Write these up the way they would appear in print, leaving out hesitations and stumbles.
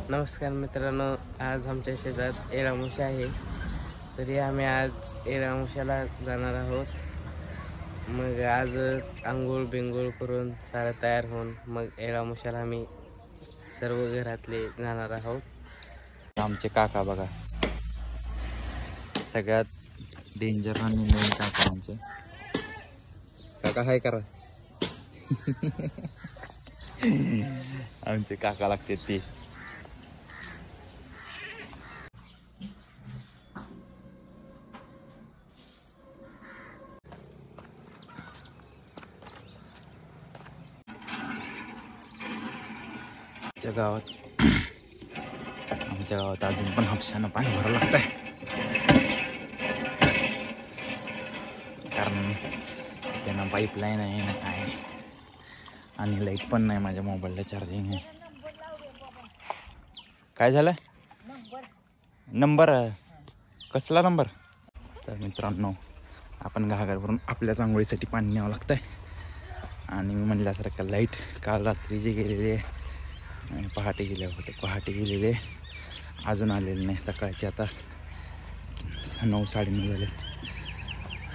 नमस्कार मित्रांनो, आज आमच्या शेतात एळामुशी आहे. तरी आम्ही आज एळामुशाला जाणार आहोत. मग आज आंघोळ बिंघोळ करून सारं तयार होऊन मग एळामुशाला आम्ही सर्व घरातले जाणार आहोत. आमचे काका बघा, सगळ्यात डेंजर आणि मेन काका आमचे. काका हाय करा. आमचे काका लागते ते. आमच्या गावात अजून पण हापशानं पाणी भरावं लागतंय, कारण त्यांना पाईपलाईन आहे ना काय, आणि लाईट पण नाही. माझ्या मोबाईलला चार्जिंग आहे. काय झालं? नंबर कसला नंबर? तर मित्रांनो, आपण घागरवरून आपल्याच आंघोळीसाठी पाणी न्यावं लागतंय. आणि मी म्हणल्यासारखं लाईट काल रात्री जे गेलेले आणि पहाटे गेले होते, पहाटे गेलेले अजून आलेले नाही. सकाळचे आता 9 साडेनऊ झाले.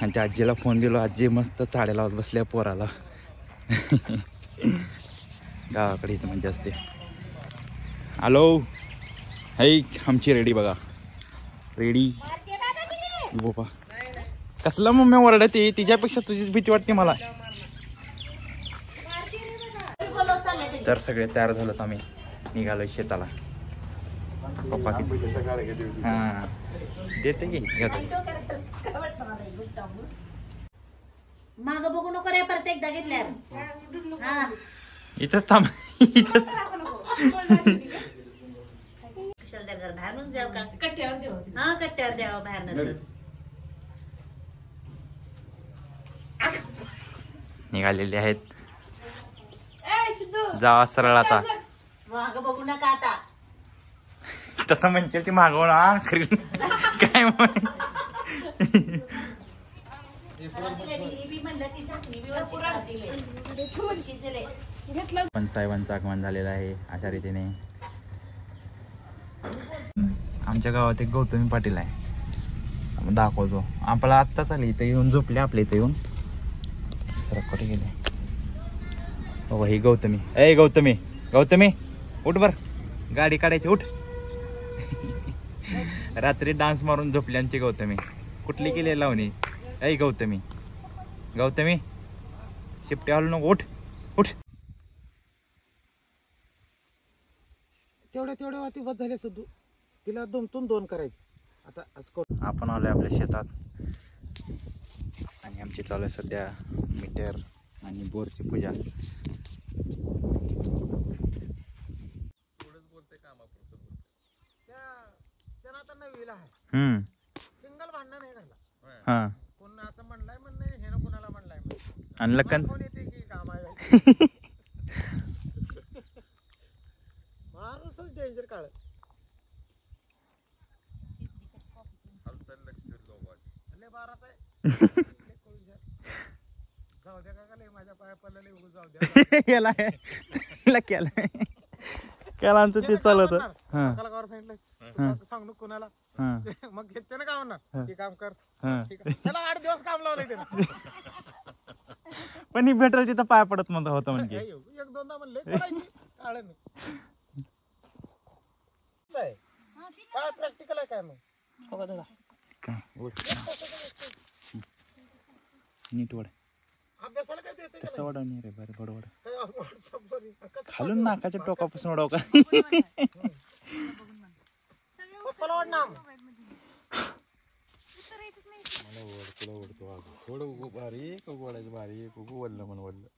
आणि त्या आजीला फोन दिलो. आजी मस्त चाड्या लावत बसल्या पोराला. गावाकडेच म्हणजे असते. हॅलो, हाय आमची रेडी बघा, रेडी. बाबा कसला मम्मी ओरडते, तिच्यापेक्षा तुझीच भीती वाटते मला. तर सगळे तयार झालोत, आम्ही निघालोय शेताला. पप्पा किती हां देते की माग बघू नको रे, परत एकदा घेतल्यावर. इथंच थांब, इथंच. बाहेरून जाऊ का? कट्ट्यावर देऊ. हा, कट्ट्यावर द्यावं बाहेर. निघालेले आहेत. जावा सरळ आता. माग बघू नका आता. तसं म्हणते ती मागवण काय म्हण. पण साहेबांचं आगमन झालेलं आहे अशा रीतीने. आमच्या गावात एक गौतमी पाटील आहे, दाखवतो. आपला आत्ताच आले, इथे येऊन झोपले आपल्या इथे येऊन. दुसरा कुठे गेले बाबा? ही गौतमी. ए गौतमी, गौतमी उठ बर, गाडी काढायची उठ. रात्री डान्स मारून झोपली आमची गौतमी. कुठली केली लावणी? ऐ गौतमी, गौतमी शिपटे हलू नको, उठ उठ. तेवढ्या वाटी बस झाल्या सदू. तिला 2 करायचं. आता असं आपण आलोय आपल्या शेतात आणि आमची चालू आहे सध्या मीटर आणि बोरची पूजा. सिंगल भांडण नाही झालं. हा, कोण असं म्हणलाय म्हणलंय, हे ना कोणाला म्हणलाय आणि लखन कोण येते की काम आहे. माणूसच डेंजर काळ. जाऊ द्या का लय माझ्या पाया पडलेले, जाऊ द्या. केला ते चालत. सांगू कोणाला, मग त्यानं काय म्हणणार, ते काम कर. त्याला 8 दिवस काम लावलंय त्यानं. पण ही भेटल तिथं पाय पडत म्हणत होतं म्हणजे. 1-2दा म्हणले काळ नाही काय प्रॅक्टिकल आहे काय मग काय नीट वड अभ्यासाला काय देते कसं वडा नाही रे, बरं बडवड खालून नाकाच्या टोकापासून वडाव का. पप्पाला वाढ ना. थोडं बारीक वडायचं, बारीक वडलं म्हण वडलं.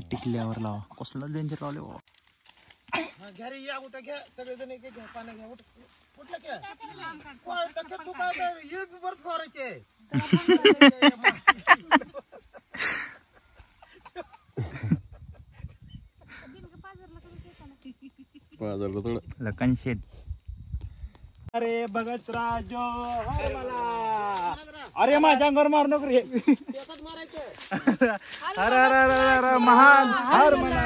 टिकल्यावर लावा. कसलं डेंजर लावले बाबा. घ्या रे, या उठा, घ्या सगळेजण. एक घ्या, पानं घ्या. उठलं घ्या. तू काय ये वर फवारायचे. लखन शेठ. अरे बघत राजो मला, अरे माझ्या अंगावर मारू नको रे. मारायचं. हर हर हर हर महान हर मना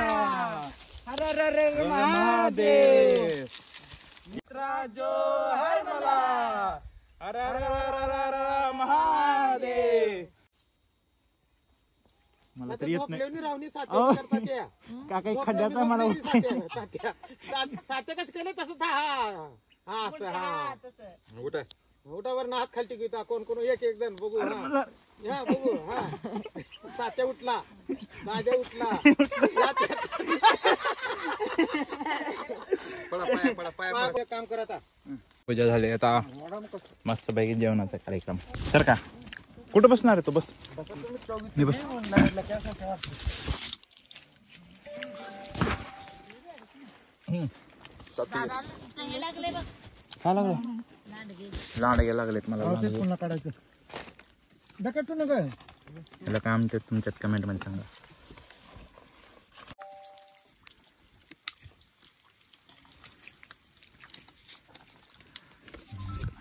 हर हर हर महादेव मित्राजो हर मला हर हर हर हर महादेव. मला तरी येत नाही रावणी साथ्या का काही खड्ड्यात मला साथ्या कसं केलं तसं हा असं हा उठा उठावर हात खालती घेता कोण कोण एक एक जण बघू हा बघू हा साथ्या उठला राजा उठला काम करत पूजा झाली आता मस्त पैकी जेवणाचा कार्यक्रम. सर का कुठं बसणार आहे तो? बस मी बस. काय लागलं? लांडगे लागलेत मला. पुन्हा काढायचं डकाटू नका याला काय म्हणते तुमच्यात कमेंट मध्ये सांगा.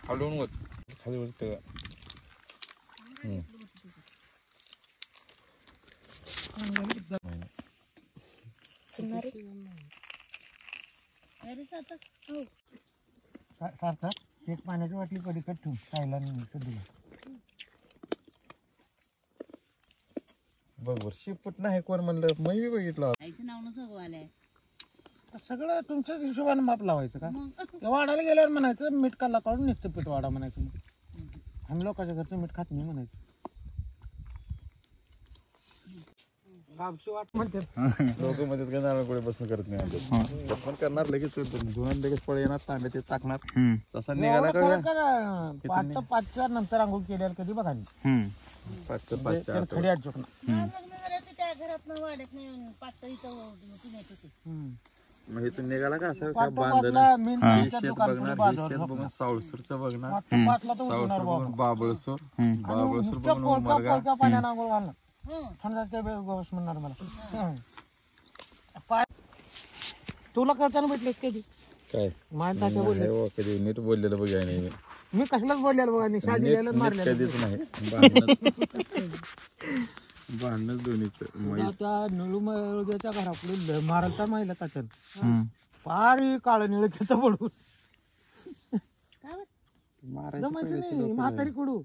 हलवून खाली वरती सारखं एक पाण्याची वाटली कधी ठेवून खायला दिला बघ बर शिपट नाही कोण म्हणलं मी बी बघितलं. सगळं तुमच्याच हिशोबाने माप लावायचं का? ते वाढायला गेल्यावर म्हणायचं मीठ काढला काढून निघतं पीठ वाढा म्हणायचं. आम्ही लोकांच्या घरचं मीठ खात नाही म्हणायचं. गावची वाट म्हणते लोक मध्ये काय नारळ पुढे बसून करत नाही. पण करणार लगेच धुवून लगेच पळ येणार तांबे ते टाकणार तसा निघाला का पाचच्या नंतर आंघोळ केल्यावर कधी बघा पाचच्या खडी आज झोपणार. मग इथून निघाला का असं का बांधलं शेत बघणार शेत बघून सावळसूरचं बघणार सावळसूर बघून बाबळसूर बाबळसूर बघून उमरगा पाण्यानं आंघोळ घालणार थंड ते गोष्ट म्हणणार मला. तुला करताना भेटलेस कधी काय माझ्या बोलले कधी नीट बोललेलं बघाय नाही मी कसलाच बोललेलं बघा निशा दिलेलं मारलेलं कधीच नाही. भांडणच दोन्हीच. आता निळूच्या घरापुढे मारायचा महिला तात्यानं फार काळ निळ घेता पडून जमायचं नाही म्हातारी कडू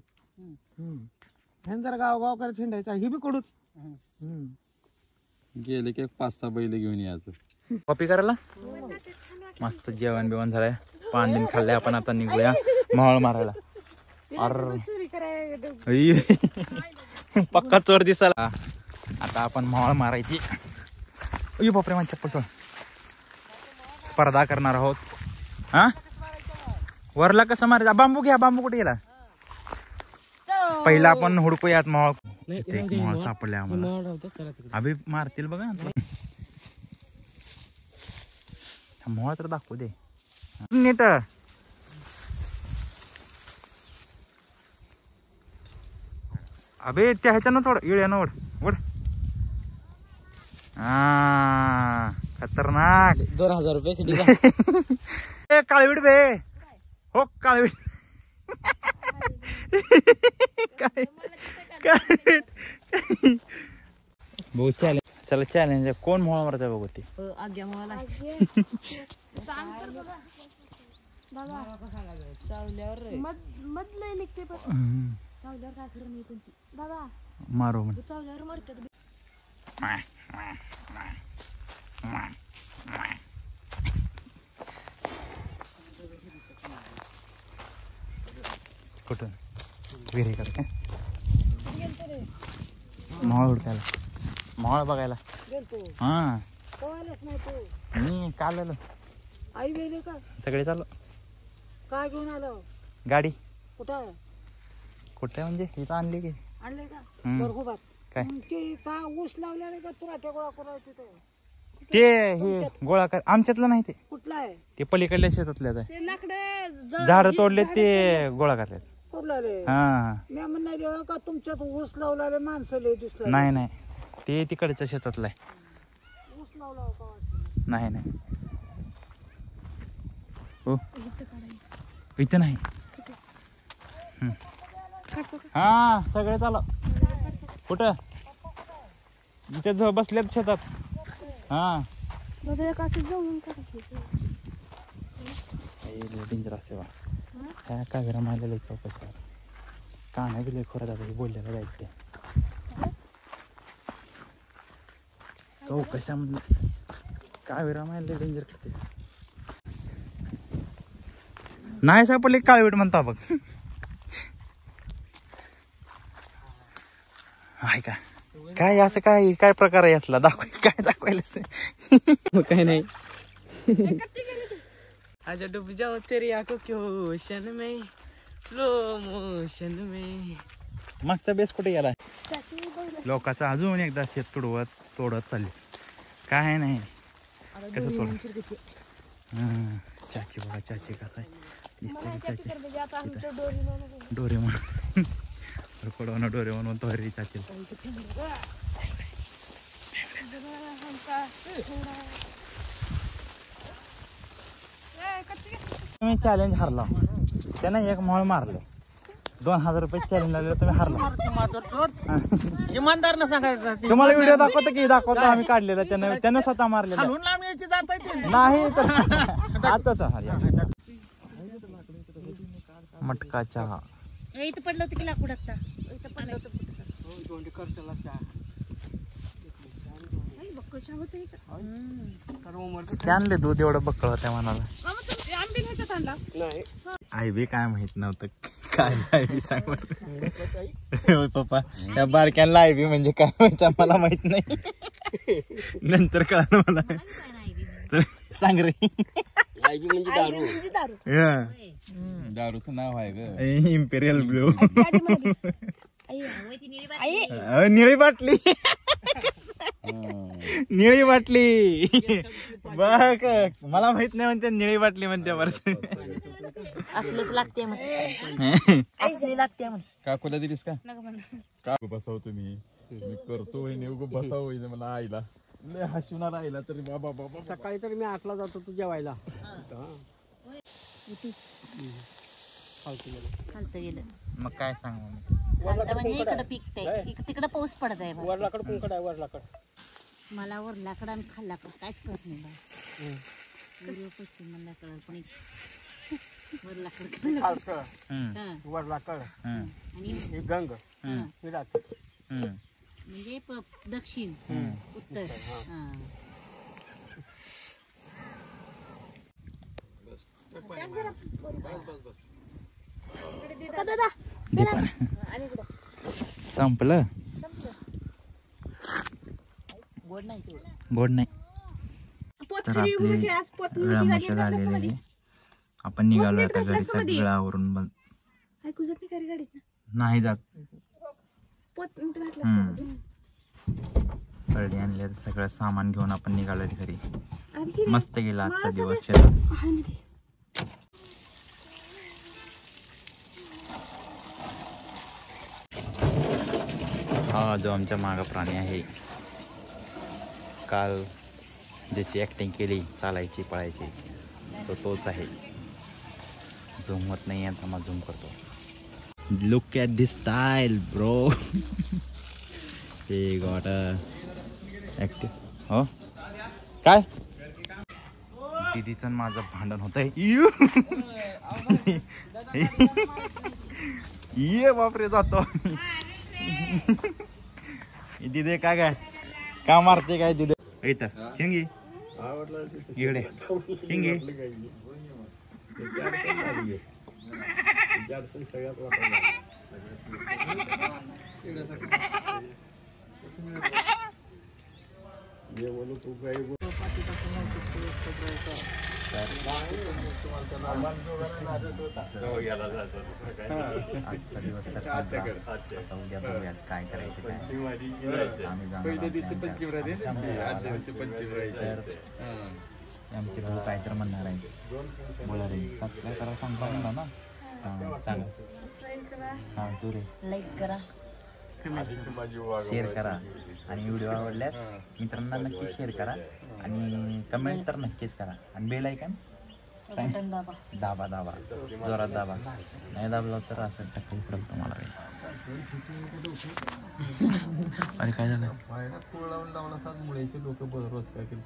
हे जर गाव करत हिंडायचा ही बी कडूच गेले की 5-6 बैल घेऊन यायचं. कॉपी करायला मस्त जेवण बिवण झालंय. पाणी खाल्लंय आपण आता निघूया मावळ मारायला. पक्का चोर दिसायला. आता आपण मावळ मारायची बापरे माझ्या चप्पल स्पर्धा करणार आहोत. हा वरला कसं मारायचा? बांबू घ्या. बांबू कुठे गेला? पहिला आपण हुडकूयात मावळ. एक मावळ सापडले आम्हाला. अभि मारतील बघा. मावळ तर दाखवू दे नीट. अबे त्या ह्याच्यानं थोडं इळ्यानं ओढ ओढ. खतरनाक. 2000 रुपये काळवीड बे. हो काळवीड. बहुत चॅलेंज. चला चॅलेंज कोण मोळा मारत बघू ते. मारो म्हण. कुठून विहिरी कर काय मावळ हुडकायला मावळ बघायला. हा मी काल आलो. आई गेली का? सगळे चाललो. काय घेऊन आलो? गाडी. कुठं कुठे म्हणजे इथं आणली की आणले का? हम्म. काय ते का ऊस लावल्याने का तुराट्या गोळा करायचं ते हे गोळा कर. आमच्यातलं नाही ते. कुठला आहे? ते पलीकडल्या शेतातल्याच आहे. झाड तोडले ते गोळा करतात. कुठला रे? हा मी म्हणणार का तुमच्यात ऊस लावलेले माणसं लय दिसलं. नाही नाही ते तिकडच्या शेतातलं आहे. ऊस लावला का? नाही नाही हो इथं नाही. हा सगळे चालू. कुठं इथे बसल्यात शेतात. हा डेंजर असते बा. ह्या कावेरा मारलेलं चौकशावर का नाही बिले खोरा दादा बोललेलं जायचं चौकशामध्ये कावेरा मारले डेंजर करते. नाही सापडले काळवेट म्हणता बघ. आहे का काय असं काय काय प्रकार आहे असला काय दाखवायला काय नाही. आजा डूब जाओ तेरी आंखों के ओशन में स्लो मोशन में. मागचा बेस कुठे गेला लोकांचा अजून एकदा शेत तोडत चालले काय नाही कसं तोड. चाची बघा चाची कसा आहे डोरेमॉन डोरेमॉन म्हणतो हरी चाची. तुम्ही चॅलेंज हारला त्यानं एक मॉळ मारलं 2000 रुपये चॅलेंज लागले तुम्ही हारला. इमानदार न सांगायचं तुम्हाला व्हिडिओ दाखवतो आम्ही काढलेला त्यानं स्वतः मारलेला नाही तर आताच. मटका चहा इथं पडलं होतं की लाकूड आता इथं पडलं होतं. आणले दूध एवढं बक्कळ होत्या मनाला. आई बी काय माहित नव्हतं काय आय बी सांग पप्पा त्या बारक्यांना आय बी म्हणजे काय माहित मला माहित नाही नंतर कळलं मला. तर सांग रे. दारूचं नाव आहे ग इम्पेरियल ब्लू. निळी बाटली निळी बाटली बघ मला माहित नाही म्हणते निळी बाटली म्हणते बरं. असलेच लागते असले लागते. काकूला दिलीस का बसवतो मी करतो बसाव मला आईला हसवणार आईला तरी बाबा बाबा. सकाळी तर मी 8ला जातो तू जेवायला. खालतं गेलं मग काय सांग म्हणजे इकडं पिकतंय तिकडं पाऊस पडत आहे. वरलाकड कुंकड आहे वरलाकड. मला वर लाकड आणि खाल्लाकड काहीच कळत नाही बा. पश्चिम मला कळत पण वर लाकड वरलाकड आणि गंग म्हणजे दक्षिण उत्तर. संपलं गोड नाही तर आपली वेळामोशा झालेली आहे. आपण निघालो आता घरी सगळं आवरून बंद नाही जात. कळडी आणले सगळं सामान घेऊन आपण निघालो घरी. मस्त गेला आजचा दिवस शेतात. हा जो आमच्या मागं प्राणी आहे काल ज्याची ॲक्टिंग केली चालायची पळायची तो तोच आहे. झूम होत नाही आता मग झूम करतो. Look at this style bro. हे गॉट ॲक्टिव्ह हो काय दीदीचं माझं भांडण होत आहे. ये बापरे जातो दिदे काय काय का मारते काय दिदे इथं शिंगी इकडे शिंगी आजचा दिवस तर संपला. आता उद्या बघूयात काय करायचं काय. आम्ही आमची भाऊ काय तर म्हणणार आहे बोला रे काय करा सांगता मला ना. सांग हा तू रे लाईक करा शेअर करा आणि व्हिडिओ आवडल्यास मित्रांना नक्की शेअर करा आणि कमेंट तर नक्कीच करा आणि बेल आयकॉन दाबा दाबा जोरात दाबा, नाही दाबला तर असं टक्कल पडेल तुम्हाला. अरे काय झालं? पायाला कोळ लावून लावला मुळेचे लोक रोज काय केलं